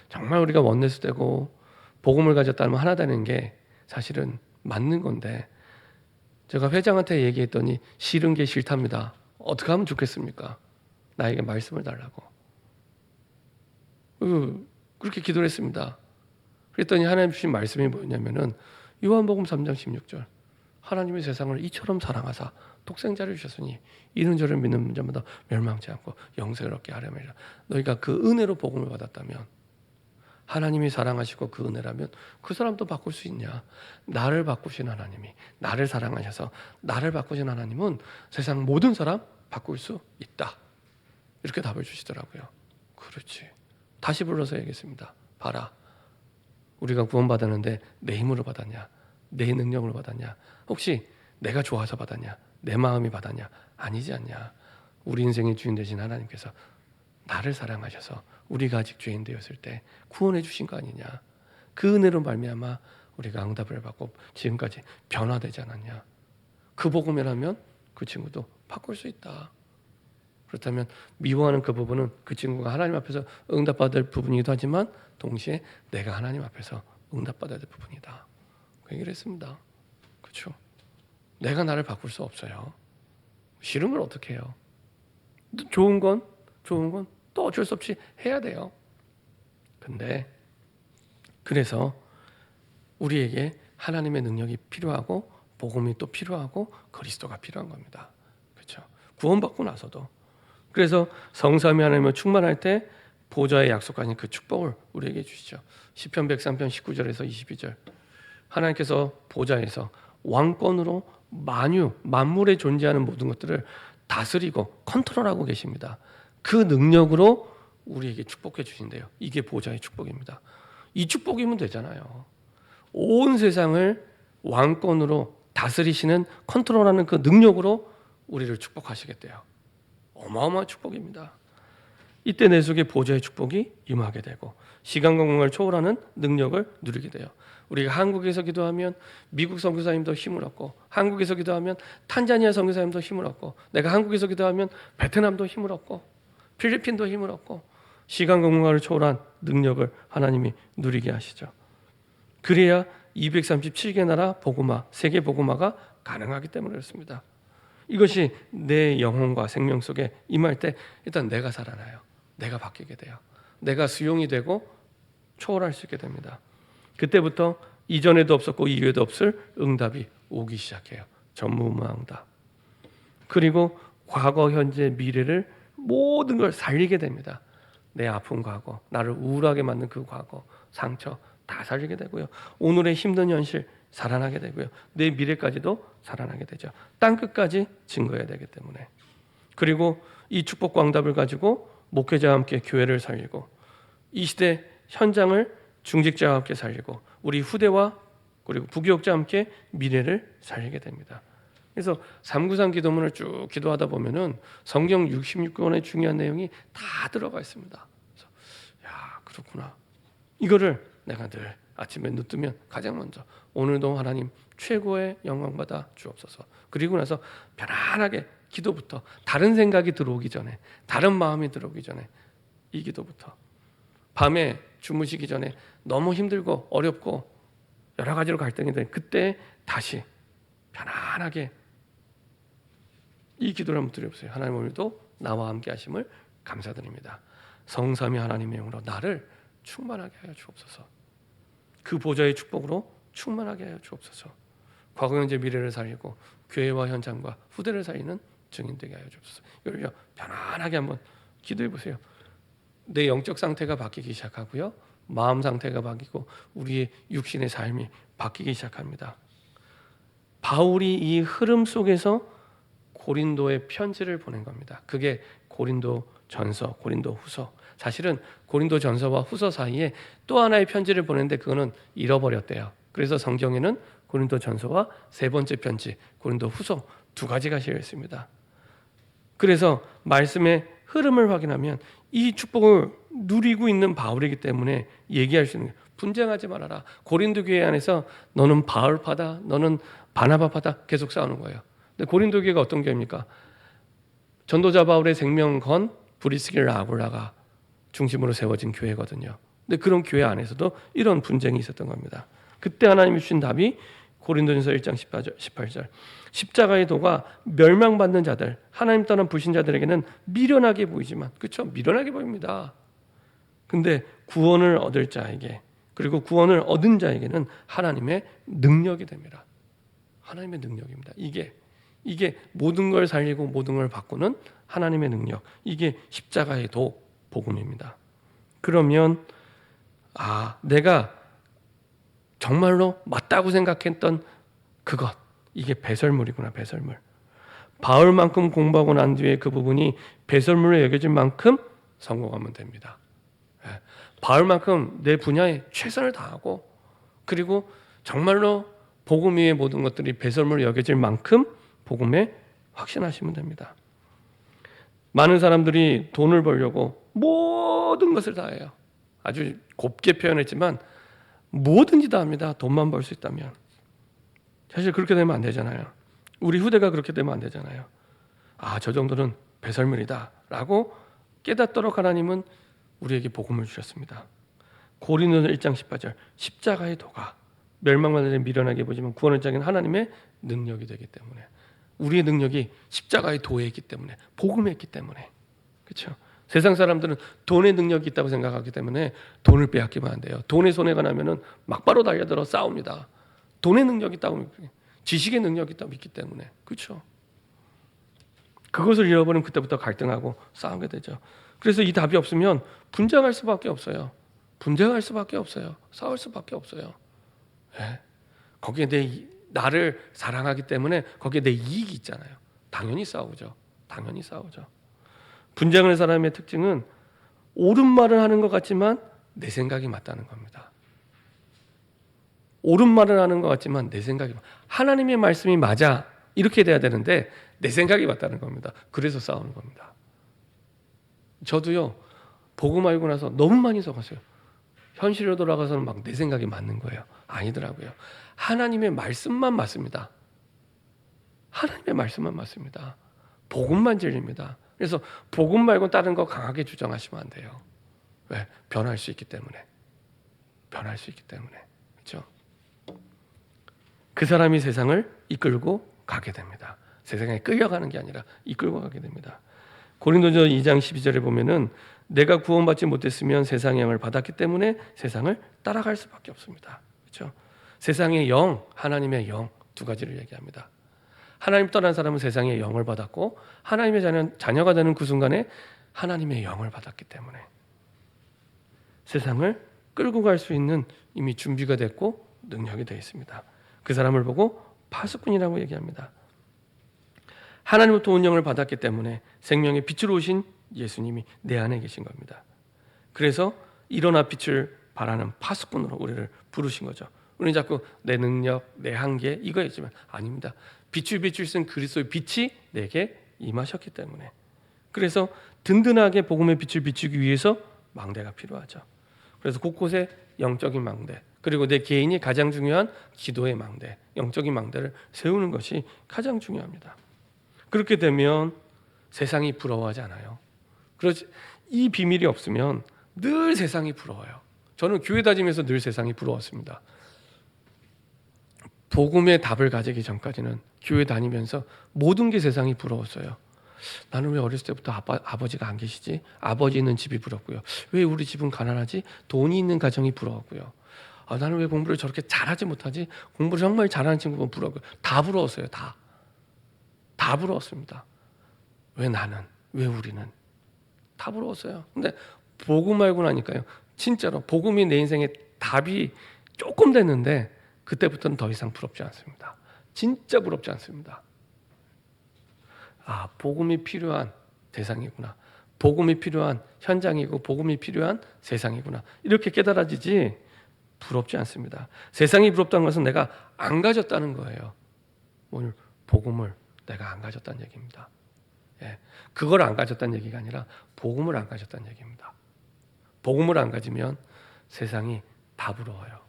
정말 우리가 원내스 되고 복음을 가졌다면 하나 되는 게 사실은 맞는 건데 제가 회장한테 얘기했더니 싫은 게 싫답니다. 어떻게 하면 좋겠습니까? 나에게 말씀을 달라고. 그렇게 기도를 했습니다. 그랬더니 하나님 주신 말씀이 뭐였냐면은 요한복음 3장 16절, 하나님이 세상을 이처럼 사랑하사 독생자를 주셨으니 이는 저를 믿는 자마다 멸망치 않고 영생을 얻게 하려니라. 너희가 그 은혜로 복음을 받았다면, 하나님이 사랑하시고 그 은혜라면 그 사람도 바꿀 수 있냐? 나를 바꾸신 하나님이, 나를 사랑하셔서 나를 바꾸신 하나님은 세상 모든 사람 바꿀 수 있다. 이렇게 답을 주시더라고요. 그렇지. 다시 불러서 얘기했습니다. 봐라, 우리가 구원받았는데 내 힘으로 받았냐? 내 능력으로 받았냐? 혹시 내가 좋아서 받았냐? 내 마음이 받았냐? 아니지 않냐? 우리 인생의 주인 되신 하나님께서 나를 사랑하셔서 우리가 아직 죄인 되었을 때 구원해 주신 거 아니냐? 그 은혜로 말미암아 우리가 응답을 받고 지금까지 변화되지 않았냐? 그 복음이라면 그 친구도 바꿀 수 있다. 그렇다면 미워하는 그 부분은 그 친구가 하나님 앞에서 응답받을 부분이기도 하지만 동시에 내가 하나님 앞에서 응답받아야 될 부분이다. 그 얘기를 했습니다. 그렇죠? 내가 나를 바꿀 수 없어요. 싫은 걸 어떻게 해요? 좋은 건 또 어쩔 수 없이 해야 돼요. 근데 그래서 우리에게 하나님의 능력이 필요하고 복음이 또 필요하고 그리스도가 필요한 겁니다. 그렇죠? 구원받고 나서도. 그래서 성삼위 하나님을 충만할 때 보좌에 약속하신 그 축복을 우리에게 주시죠. 시편 103편 19절에서 22절. 하나님께서 보좌에서 왕권으로 만물에 존재하는 모든 것들을 다스리고 컨트롤하고 계십니다. 그 능력으로 우리에게 축복해 주신대요. 이게 보좌의 축복입니다. 이 축복이면 되잖아요. 온 세상을 왕권으로 다스리시는, 컨트롤하는 그 능력으로 우리를 축복하시겠대요. 어마어마한 축복입니다. 이때 내 속에 보좌의 축복이 임하게 되고 시간과 공간을 초월하는 능력을 누리게 돼요. 우리가 한국에서 기도하면 미국 선교사님도 힘을 얻고, 한국에서 기도하면 탄자니아 선교사님도 힘을 얻고, 내가 한국에서 기도하면 베트남도 힘을 얻고, 필리핀도 힘을 얻고, 시간과 공간을 초월한 능력을 하나님이 누리게 하시죠. 그래야 237개 나라 복음화, 세계 복음화가 가능하기 때문에 그렇습니다. 이것이 내 영혼과 생명 속에 임할 때 일단 내가 살아나요. 내가 바뀌게 돼요. 내가 수용이 되고 초월할 수 있게 됩니다. 그때부터 이전에도 없었고 이후에도 없을 응답이 오기 시작해요. 전무후무한 응답. 그리고 과거, 현재, 미래를 모든 걸 살리게 됩니다. 내 아픈 과거, 나를 우울하게 만든 그 과거, 상처 다 살리게 되고요. 오늘의 힘든 현실, 살아나게 되고요. 내 미래까지도 살아나게 되죠. 땅 끝까지 증거해야 되기 때문에. 그리고 이 축복 광답을 가지고 목회자와 함께 교회를 살리고 이 시대 현장을 중직자와 함께 살리고 우리 후대와 그리고 부교육자와 함께 미래를 살리게 됩니다. 그래서 393 기도문을 쭉 기도하다 보면은 성경 66권의 중요한 내용이 다 들어가 있습니다. 그래서 야, 그렇구나. 이거를 내가 늘 아침에 눈 뜨면 가장 먼저 오늘도 하나님 최고의 영광 받아 주옵소서. 그리고 나서 편안하게 기도부터 다른 생각이 들어오기 전에 다른 마음이 들어오기 전에 이 기도부터 밤에 주무시기 전에 너무 힘들고 어렵고 여러 가지로 갈등이 돼 그때 다시 편안하게 이 기도를 한번 드려보세요. 하나님 오늘도 나와 함께 하심을 감사드립니다. 성삼위 하나님의 영으로 나를 충만하게 하여 주옵소서. 그 보좌의 축복으로 충만하게 하여 주옵소서. 과거 현재 미래를 살리고 교회와 현장과 후대를 살리는 증인 되게 하여 주옵소서. 이걸요 편안하게 한번 기도해 보세요. 내 영적 상태가 바뀌기 시작하고요. 마음 상태가 바뀌고 우리의 육신의 삶이 바뀌기 시작합니다. 바울이 이 흐름 속에서 고린도에 편지를 보낸 겁니다. 그게 고린도 전서, 고린도 후서. 사실은 고린도 전서와 후서 사이에 또 하나의 편지를 보냈는데 그거는 잃어버렸대요. 그래서 성경에는 고린도 전서와 세 번째 편지, 고린도 후서 두 가지가 실려 있습니다. 그래서 말씀의 흐름을 확인하면 이 축복을 누리고 있는 바울이기 때문에 얘기할 수 있는 거예요. 분쟁하지 말아라. 고린도 교회 안에서 너는 바울파다, 너는 바나바파다 계속 싸우는 거예요. 근데 고린도 교회가 어떤 교회입니까? 전도자 바울의 생명 건 브리스길라 아굴라가 중심으로 세워진 교회거든요. 근데 그런 교회 안에서도 이런 분쟁이 있었던 겁니다. 그때 하나님이 주신 답이 고린도전서 1장 18절 십자가의 도가 멸망받는 자들, 하나님 떠난 불신자들에게는 미련하게 보이지만, 그렇죠? 미련하게 보입니다. 근데 구원을 얻을 자에게, 그리고 구원을 얻은 자에게는 하나님의 능력이 됩니다. 하나님의 능력입니다. 이게 모든 걸 살리고 모든 걸 바꾸는 하나님의 능력. 이게 십자가의 도 복음입니다. 그러면 내가 정말로 맞다고 생각했던 그것, 이게 배설물이구나. 배설물. 바울만큼 공부하고 난 뒤에 그 부분이 배설물로 여겨질 만큼 성공하면 됩니다. 바울만큼 내 분야에 최선을 다하고 그리고 정말로 복음 위의 모든 것들이 배설물로 여겨질 만큼 복음에 확신하시면 됩니다. 많은 사람들이 돈을 벌려고 모든 것을 다 해요. 아주 곱게 표현했지만 뭐든지 다 합니다. 돈만 벌 수 있다면. 사실 그렇게 되면 안 되잖아요. 우리 후대가 그렇게 되면 안 되잖아요. 저 정도는 배설물이다 라고 깨닫도록 하나님은 우리에게 복음을 주셨습니다. 고린도서 1장 18절 십자가의 도가 멸망받는 자를 미련하게 보지만 구원을 자기는 하나님의 능력이 되기 때문에, 우리의 능력이 십자가의 도에 있기 때문에, 복음에 있기 때문에. 그렇죠? 세상 사람들은 돈의 능력이 있다고 생각하기 때문에 돈을 빼앗기면 안 돼요. 돈의 손해가 나면은 막바로 달려들어 싸웁니다. 돈의 능력이 있다고, 지식의 능력이 있다고 믿기 때문에. 그렇죠? 그것을 잃어버리면 그때부터 갈등하고 싸우게 되죠. 그래서 이 답이 없으면 분쟁할 수밖에 없어요. 분쟁할 수밖에 없어요. 싸울 수밖에 없어요. 거기에 나를 사랑하기 때문에 거기에 내 이익이 있잖아요. 당연히 싸우죠. 당연히 싸우죠. 분쟁하는 사람의 특징은 옳은 말을 하는 것 같지만 내 생각이 맞다는 겁니다. 옳은 말을 하는 것 같지만 내 생각이 하나님의 말씀이 맞아 이렇게 돼야 되는데 내 생각이 맞다는 겁니다. 그래서 싸우는 겁니다. 저도요 복음 알고 나서 너무 많이 속았어요. 현실로 돌아가서는 막 내 생각이 맞는 거예요. 아니더라고요. 하나님의 말씀만 맞습니다. 하나님의 말씀만 맞습니다. 복음만 진리입니다. 그래서 복음 말고 다른 거 강하게 주장하시면 안 돼요. 왜? 변할 수 있기 때문에. 변할 수 있기 때문에. 그렇죠? 그 사람이 세상을 이끌고 가게 됩니다. 세상에 끌려가는 게 아니라 이끌고 가게 됩니다. 고린도전서 2장 12절에 보면은 내가 구원받지 못했으면 세상의 영을 받았기 때문에 세상을 따라갈 수밖에 없습니다. 그렇죠? 세상의 영, 하나님의 영 두 가지를 얘기합니다. 하나님 떠난 사람은 세상의 영을 받았고 하나님의 자녀가 되는 그 순간에 하나님의 영을 받았기 때문에 세상을 끌고 갈 수 있는 이미 준비가 됐고 능력이 되어 있습니다. 그 사람을 보고 파수꾼이라고 얘기합니다. 하나님으로부터 운명을 받았기 때문에 생명의 빛으로 오신 예수님이 내 안에 계신 겁니다. 그래서 일어나 빛을 발하는 파수꾼으로 우리를 부르신 거죠. 우리는 자꾸 내 능력, 내 한계 이거 했지만 아닙니다. 빛을 비추신 그리스도의 빛이 내게 임하셨기 때문에. 그래서 든든하게 복음의 빛을 비추기 위해서 망대가 필요하죠. 그래서 곳곳에 영적인 망대, 그리고 내 개인이 가장 중요한 기도의 망대, 영적인 망대를 세우는 것이 가장 중요합니다. 그렇게 되면 세상이 부러워하지 않아요. 그렇지, 이 비밀이 없으면 늘 세상이 부러워요. 저는 교회 다니면서 늘 세상이 부러웠습니다. 복음의 답을 가지기 전까지는 교회 다니면서 모든 게 세상이 부러웠어요. 나는 왜 어렸을 때부터 아버지가 안 계시지? 아버지 있는 집이 부럽고요. 왜 우리 집은 가난하지? 돈이 있는 가정이 부러웠고요. 나는 왜 공부를 저렇게 잘하지 못하지? 공부를 정말 잘하는 친구가 부러웠고요. 다 부러웠어요. 다 부러웠습니다. 왜 나는? 왜 우리는? 다 부러웠어요. 근데 복음 알고 나니까요. 진짜로 복음이 내 인생의 답이 조금 됐는데 그때부터는 더 이상 부럽지 않습니다. 진짜 부럽지 않습니다. 복음이 필요한 대상이구나. 복음이 필요한 현장이고 복음이 필요한 세상이구나. 이렇게 깨달아지지 부럽지 않습니다. 세상이 부럽다는 것은 내가 안 가졌다는 거예요. 오늘 복음을 내가 안 가졌다는 얘기입니다. 그걸 안 가졌다는 얘기가 아니라 복음을 안 가졌다는 얘기입니다. 복음을 안 가지면 세상이 다 부러워요.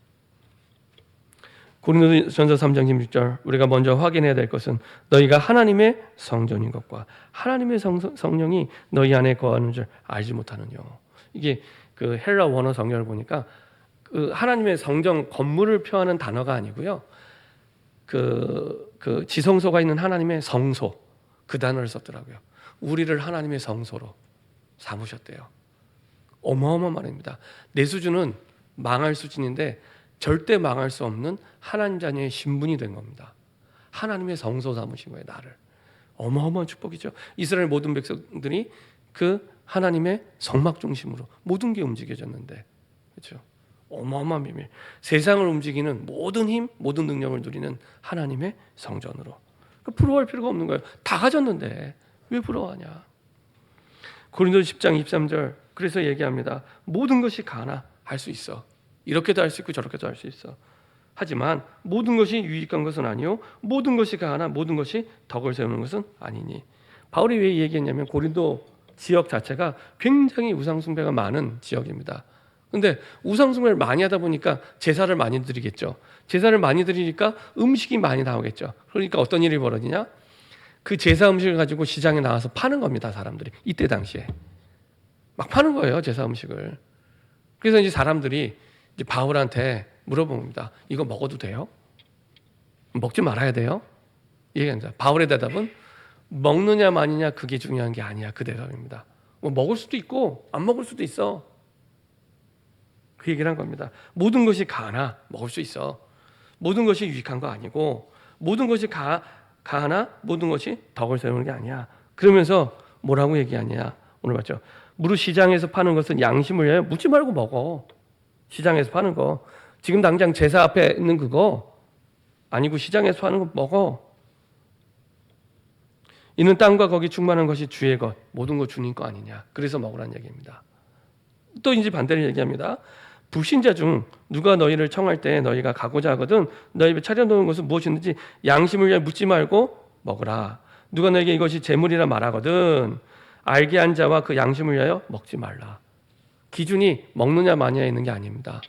고린도전서 3장 16절 우리가 먼저 확인해야 될 것은 너희가 하나님의 성전인 것과 하나님의 성령이 너희 안에 거하는 줄 알지 못하느뇨. 이게 그 헬라 원어 성경을 보니까 그 하나님의 성전 건물을 표하는 단어가 아니고요. 그 지성소가 있는 하나님의 성소 그 단어를 썼더라고요. 우리를 하나님의 성소로 삼으셨대요. 어마어마한 말입니다. 내 수준은 망할 수준인데 절대 망할 수 없는 하나님 자녀의 신분이 된 겁니다. 하나님의 성소 삼으신 거예요, 나를. 어마어마한 축복이죠. 이스라엘 모든 백성들이 그 하나님의 성막 중심으로 모든 게 움직여졌는데, 그렇죠? 어마어마한 비밀. 세상을 움직이는 모든 힘, 모든 능력을 누리는 하나님의 성전으로. 부러워할 필요가 없는 거예요. 다 가졌는데 왜 부러워하냐? 고린도서 10장 23절 그래서 얘기합니다. 모든 것이 가나 할 수 있어. 이렇게도 할 수 있고 저렇게도 할 수 있어. 하지만 모든 것이 유익한 것은 아니요 모든 것이 가나 모든 것이 덕을 세우는 것은 아니니. 바울이 왜 얘기했냐면 고린도 지역 자체가 굉장히 우상 숭배가 많은 지역입니다. 근데 우상 숭배를 많이 하다 보니까 제사를 많이 드리겠죠. 제사를 많이 드리니까 음식이 많이 나오겠죠. 그러니까 어떤 일이 벌어지냐? 그 제사 음식을 가지고 시장에 나와서 파는 겁니다. 사람들이 이때 당시에 막 파는 거예요. 제사 음식을. 그래서 이제 사람들이 이제 바울한테 물어봅니다. 이거 먹어도 돼요? 먹지 말아야 돼요? 얘기합니다. 바울의 대답은 먹느냐 마느냐 그게 중요한 게 아니야. 그 대답입니다. 뭐 먹을 수도 있고 안 먹을 수도 있어. 그 얘기를 한 겁니다. 모든 것이 가나 먹을 수 있어. 모든 것이 유익한 거 아니고 모든 것이 가나 모든 것이 덕을 세우는 게 아니야. 그러면서 뭐라고 얘기하냐? 오늘 봤죠. 무릇 시장에서 파는 것은 양심을 위하여 묻지 말고 먹어. 시장에서 파는 거. 지금 당장 제사 앞에 있는 그거 아니고 시장에서 파는 거 먹어. 이는 땅과 거기 충만한 것이 주의 것. 모든 것 주님 거 아니냐. 그래서 먹으라는 얘기입니다. 또 이제 반대를 얘기합니다. 불신자 중 누가 너희를 청할 때 너희가 가고자 하거든 너희 입에 차려놓은 것은 무엇이든지 양심을 위하여 묻지 말고 먹으라. 누가 너에게 이것이 재물이라 말하거든 알게 한 자와 그 양심을 위하여 먹지 말라. 기준이 먹느냐 마느냐에 있는 게 아닙니다.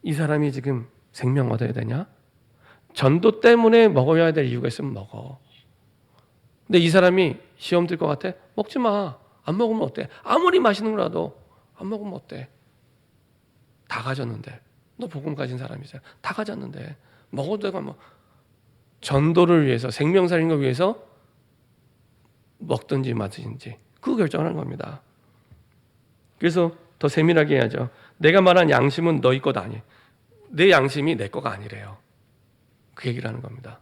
이 사람이 지금 생명 얻어야 되냐? 전도 때문에 먹어야 될 이유가 있으면 먹어. 근데 이 사람이 시험 들 것 같아? 먹지 마. 안 먹으면 어때? 아무리 맛있는 거라도 안 먹으면 어때? 다 가졌는데. 너 복음 가진 사람이잖아. 다 가졌는데 먹어도 되고 뭐 전도를 위해서 생명 살리는 걸 위해서 먹든지 마든지 그 결정을 하는 겁니다. 그래서 더 세밀하게 해야죠. 내가 말한 양심은 너희 것 아니. 내 양심이 내 거가 아니래요. 그 얘기를 하는 겁니다.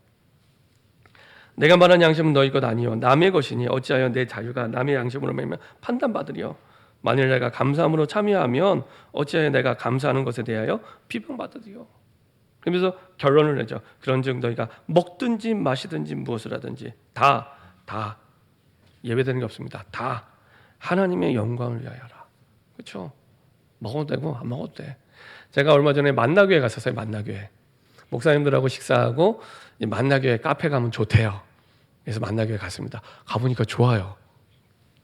내가 말한 양심은 너희 것 아니요 남의 것이니 어찌하여 내 자유가 남의 양심으로 매면 판단받으리요. 만일 내가 감사함으로 참여하면 어찌하여 내가 감사하는 것에 대하여 비방받으리요. 그러면서 결론을 내죠. 그런즉 너희가 먹든지 마시든지 무엇을 하든지 다 예외되는 게 없습니다. 다 하나님의 영광을 위하여라. 그렇죠? 먹어도 되고 안 먹어도 돼. 제가 얼마 전에 만나교회 갔었어요. 만나교회. 목사님들하고 식사하고 만나교회 카페 가면 좋대요. 그래서 만나교회 갔습니다. 가보니까 좋아요.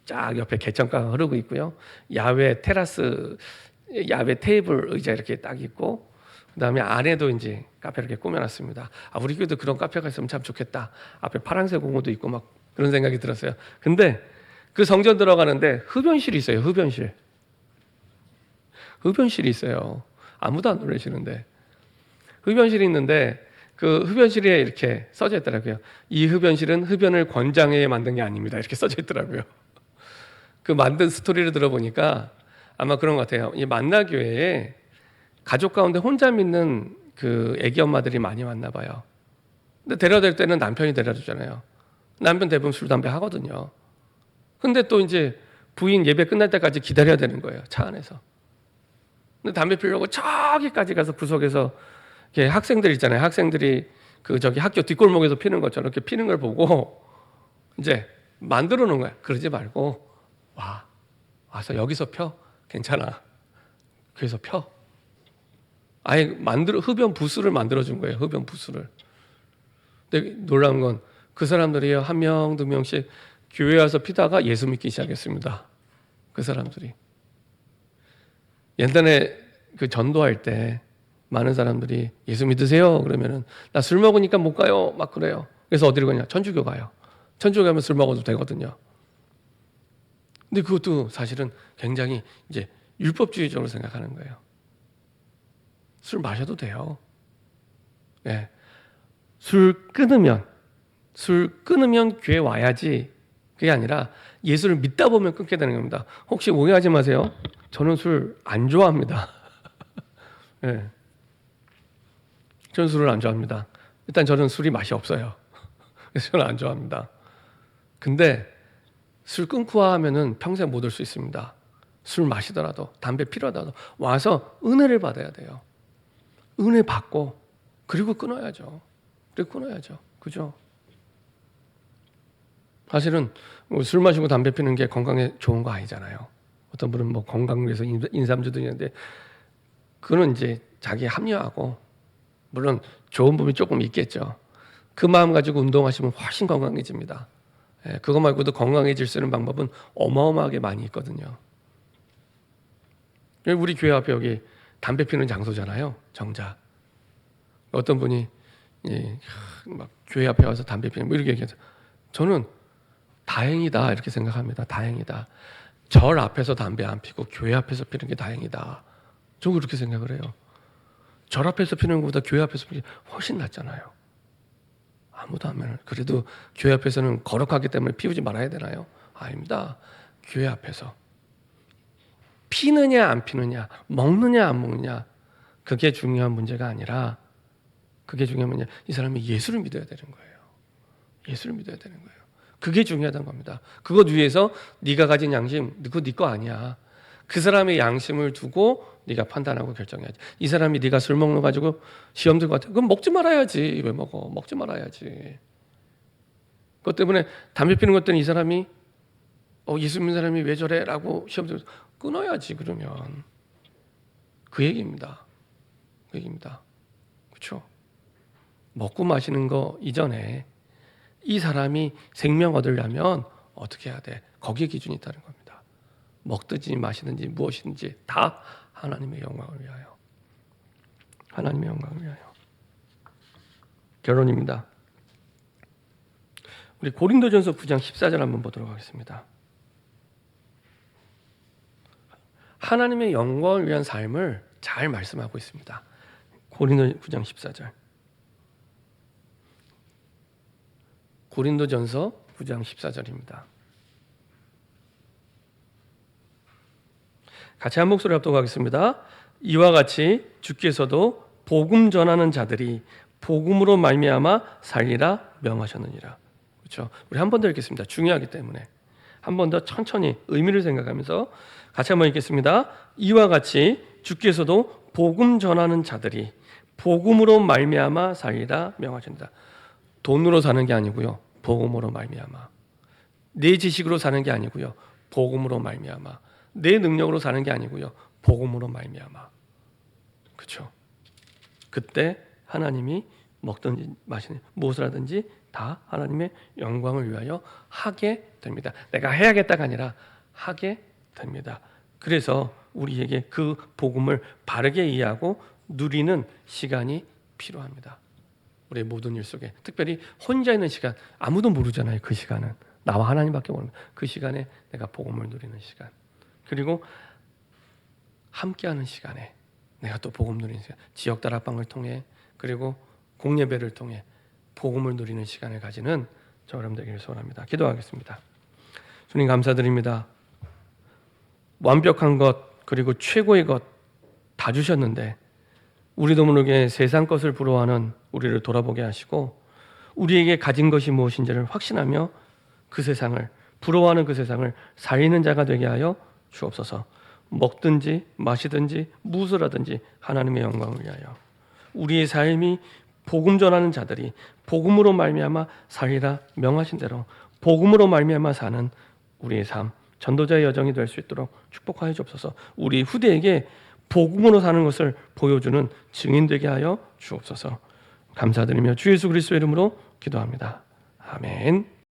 쫙 옆에 개천가가 흐르고 있고요. 야외 테라스, 야외 테이블 의자 이렇게 딱 있고, 그다음에 안에도 이제 카페 이렇게 꾸며놨습니다. 우리 교회도 그런 카페가 있으면 참 좋겠다. 앞에 파란색 공원도 있고 막 그런 생각이 들었어요. 근데 그 성전 들어가는데 흡연실이 있어요. 흡연실이 있어요. 아무도 안 놀라시는데 흡연실이 있는데 그 흡연실에 이렇게 써져 있더라고요. 이 흡연실은 흡연을 권장해 만든 게 아닙니다. 이렇게 써져 있더라고요. 그 만든 스토리를 들어보니까 아마 그런 것 같아요. 이 만나교회에 가족 가운데 혼자 믿는 그 애기 엄마들이 많이 왔나 봐요. 근데 데려다 줄 때는 남편이 데려다 주잖아요. 남편 대부분 술 담배 하거든요. 근데 또 이제 부인 예배 끝날 때까지 기다려야 되는 거예요. 차 안에서. 근데 담배 피우려고 저기까지 가서 구석에서 이렇게 학생들 있잖아요. 학생들이 그 저기 학교 뒷골목에서 피는 것처럼 이렇게 피는 걸 보고 이제 만들어 놓은 거야. 그러지 말고 와서 여기서 펴. 괜찮아. 그래서 펴. 아예 흡연 부스를 만들어 준 거예요. 흡연 부스를. 근데 놀라운 건 그 사람들이 한 명, 두 명씩 교회 와서 피다가 예수 믿기 시작했습니다. 그 사람들이. 옛날에 그 전도할 때 많은 사람들이 예수 믿으세요? 그러면은 나 술 먹으니까 못 가요. 막 그래요. 그래서 어디로 가냐? 천주교 가요. 천주교 가면 술 먹어도 되거든요. 근데 그것도 사실은 굉장히 이제 율법주의적으로 생각하는 거예요. 술 마셔도 돼요. 네. 술 끊으면 교회 와야지. 그게 아니라 예수를 믿다 보면 끊게 되는 겁니다. 혹시 오해하지 마세요. 저는 술 안 좋아합니다. 네. 저는 술을 안 좋아합니다. 일단 저는 술이 맛이 없어요. 그래서 저는 안 좋아합니다. 근데 술 끊고 하면은 평생 못 올 수 있습니다. 술 마시더라도 담배 피려다도 와서 은혜를 받아야 돼요. 은혜 받고 그리고 끊어야죠. 그죠? 사실은 술 마시고 담배 피는 게 건강에 좋은 거 아니잖아요. 어떤 분은 뭐 건강을 위해서 인삼주도 있는데 그거는 이제 자기 합리화하고 물론 좋은 부분이 조금 있겠죠. 그 마음 가지고 운동하시면 훨씬 건강해집니다. 그거 말고도 건강해질 수 있는 방법은 어마어마하게 많이 있거든요. 우리 교회 앞에 여기 담배 피는 장소잖아요. 정작 어떤 분이 막 교회 앞에 와서 담배 피는 뭐 이렇게 얘기해서 저는 다행이다 이렇게 생각합니다. 다행이다. 절 앞에서 담배 안 피고 교회 앞에서 피는 게 다행이다. 저는 그렇게 생각을 해요. 절 앞에서 피는 것보다 교회 앞에서 피는 게 훨씬 낫잖아요. 아무도 하면 그래도 교회 앞에서는 거룩하기 때문에 피우지 말아야 되나요? 아닙니다. 교회 앞에서 피느냐 안 피느냐, 먹느냐 안 먹느냐 그게 중요한 문제가 아니라 그게 중요한 문제. 이 사람이 예수를 믿어야 되는 거예요. 예수를 믿어야 되는 거예요. 그게 중요하다는 겁니다. 그것 위해서 네가 가진 양심, 그거 네 거 아니야. 그 사람의 양심을 두고 네가 판단하고 결정해야지. 이 사람이 네가 술 먹는 거 가지고 시험 들 것 같아. 그럼 먹지 말아야지. 왜 먹어? 먹지 말아야지. 그것 때문에 담배 피는 것 때문에 이 사람이 예수 믿는 사람이 왜 저래? 라고 시험 들고 끊어야지. 그러면 그 얘기입니다. 그 얘기입니다. 그렇죠? 먹고 마시는 거 이전에 이 사람이 생명 얻으려면 어떻게 해야 돼? 거기에 기준이 있다는 겁니다. 먹든지 마시든지 무엇이든지 다 하나님의 영광을 위하여. 하나님의 영광을 위하여. 결론입니다. 우리 고린도전서 9장 14절 한번 보도록 하겠습니다. 하나님의 영광을 위한 삶을 잘 말씀하고 있습니다. 고린도 9장 14절. 고린도전서 9장 14절입니다. 같이 한 목소리 합독하겠습니다. 이와 같이 주께서도 복음 전하는 자들이 복음으로 말미암아 살리라 명하셨느니라. 그렇죠? 우리 한 번 더 읽겠습니다. 중요하기 때문에 한 번 더 천천히 의미를 생각하면서 같이 한번 읽겠습니다. 이와 같이 주께서도 복음 전하는 자들이 복음으로 말미암아 살리라 명하신다. 돈으로 사는 게 아니고요. 복음으로 말미암아. 내 지식으로 사는 게 아니고요. 복음으로 말미암아. 내 능력으로 사는 게 아니고요. 복음으로 말미암아. 그렇죠? 그때 하나님이 먹든지 마시는 무엇을 하든지 다 하나님의 영광을 위하여 하게 됩니다. 내가 해야겠다가 아니라 하게 됩니다. 그래서 우리에게 그 복음을 바르게 이해하고 누리는 시간이 필요합니다. 우리의 모든 일 속에 특별히 혼자 있는 시간, 아무도 모르잖아요. 그 시간은 나와 하나님밖에 모릅니다. 그 시간에 내가 복음을 누리는 시간, 그리고 함께하는 시간에 내가 또 복음 누리는 시간, 지역 다락방을 통해 그리고 공예배를 통해 복음을 누리는 시간을 가지는 저 여러분 되기를 소원합니다. 기도하겠습니다. 주님 감사드립니다. 완벽한 것 그리고 최고의 것 다 주셨는데 우리도 모르게 세상 것을 부러워하는 우리를 돌아보게 하시고 우리에게 가진 것이 무엇인지를 확신하며 그 세상을 부러워하는 그 세상을 살리는 자가 되게 하여 주옵소서. 먹든지 마시든지 무엇을 하든지 하나님의 영광을 위하여 우리의 삶이 복음 전하는 자들이 복음으로 말미암아 살리라 명하신 대로 복음으로 말미암아 사는 우리의 삶, 전도자의 여정이 될 수 있도록 축복하여 주옵소서. 우리 후대에게 복음으로 사는 것을 보여주는 증인 되게 하여 주옵소서. 감사드리며 주 예수 그리스도의 이름으로 기도합니다. 아멘.